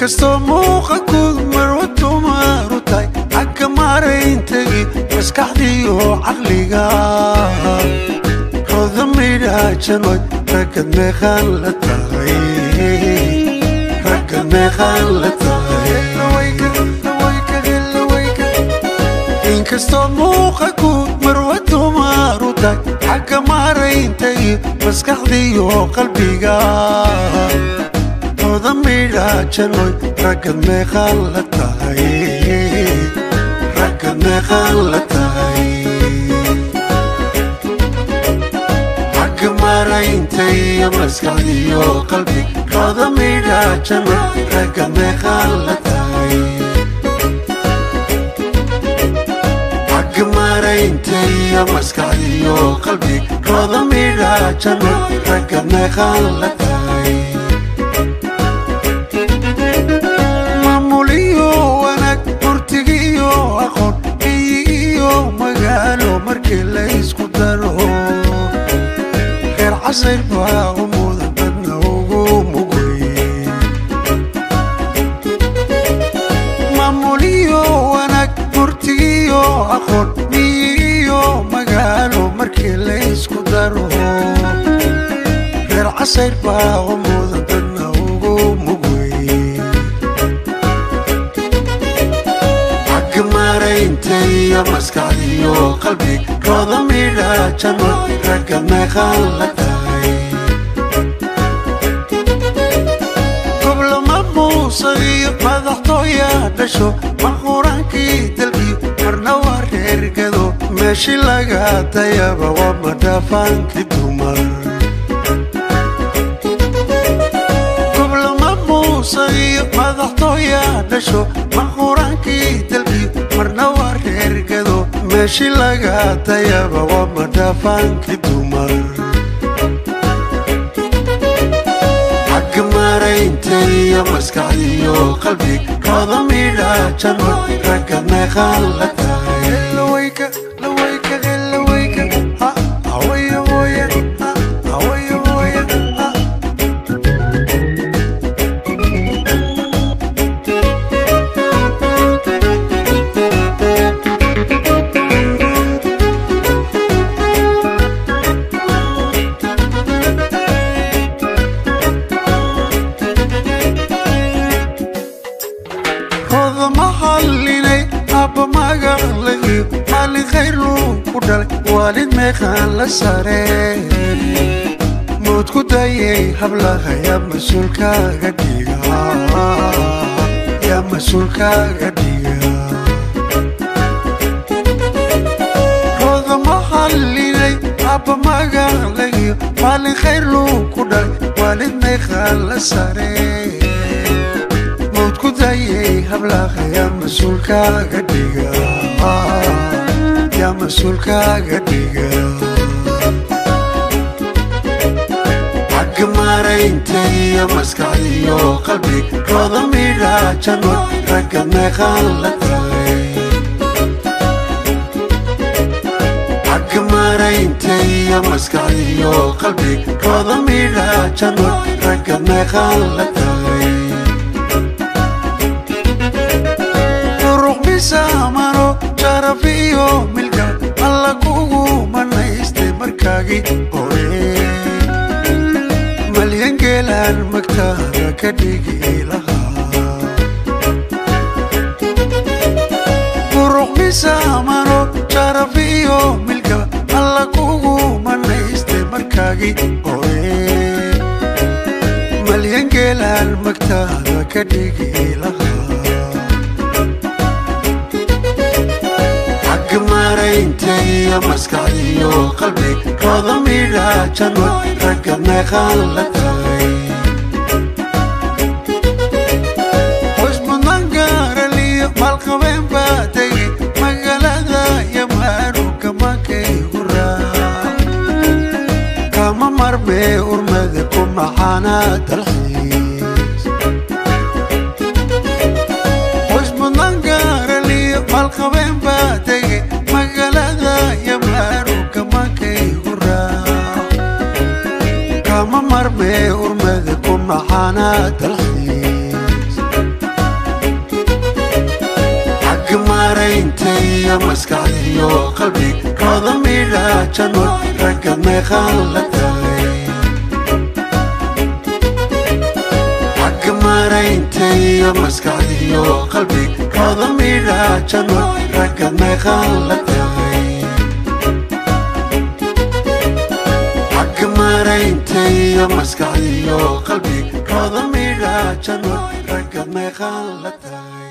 inkastoo muuqakood marwadu maarutay xagga maarayntagi maskaxdiyo caqliga roda midhajanoy ragad meeqaan la tahay ragad meeqaan la tahay inkastoo muuqakood marwadu maarutay xagga maarayntagi maskaxdiyo qalbiga roda midhajanoy ragad meeqaan la tahay ragad meeqaan la tahay xagga maarayntay maskaxdiyo qalbi roda midhajanoy ragad meeqaan la tahay xagga maarayntay maskaxdiyo qalbi roda midhajanoy ragad meeqaan la tahay markii la isku daro heer casayr baa u mudan dadna ugu mugay maamuliyo wanaag murtigiyo aqoon miyigiyo magaalo markii la isku daro heer casayr baa u mudan dadna ugu mugay xagga maarayntay maskaxdiyo qalbi roda midhajanoy ragad meeqaan la tahay goblama muusagiyo madaxtooya dhasho mar quraankii dalkiyo marna waa reergado meeshii laga dayaba waa madhafaankii dumar goblama muusagiyo madaxtooya dhasho mar quraankii dalkiyo marna waa reergado meeshii laga dayaba waa madhafaankii dumar xagga maarayntay maskaxdiyo qalbi roda midhajanoy ragad meeqaan la tahay والد ميخان لساري موت كدايي حبلها يا مسؤولكا قديها يا مسؤولكا قديها روضة محليني أبا ما قالي والد خير لو كداي والد ميخان لساري موت كدايي حبلها يا مسؤولكا قديها يا مسؤولكا قديها حق maarayntay maskaxdiyo qalbi roda midhajanoy ragad meeqaan la tahay حق maarayntay maskaxdiyo qalbi roda midhajanoy ragad meeqaan la tahay ruux bisamano sharafiyo milka alla kugu manaystay markaagii hore malyan geelaan magtaada ka dhigi lahaa ruux bisamano sharafiyo milka alla kugu manaystay markaagii hore malyan geelaan magtaada ka dhigi lahaa maarayntay maskaxdiyo qalbi roda midhajanoy ragad meeqaan la tahay hoos mudnaan gaaraliyo maalqabeen baa tegay magaalada yamaanu kama kaygu raac kama marmee urmada ku maxaana dalxiis hoos mudnaan gaaraliyo maalqabeen baa tegay magaalada yamaanu kama kaygu raac kama marmee urmada ku maxaana dalxiis يا مسكعي يا قلبي كاظمي لا جنون ركض ما خلتها حق مرينتي يا مسكعي يا قلبي كاظمي لا جنون ركض ما خلتها حق مرينتي يا مسكعي يا قلبي كاظمي لا جنون ركض ما خلتها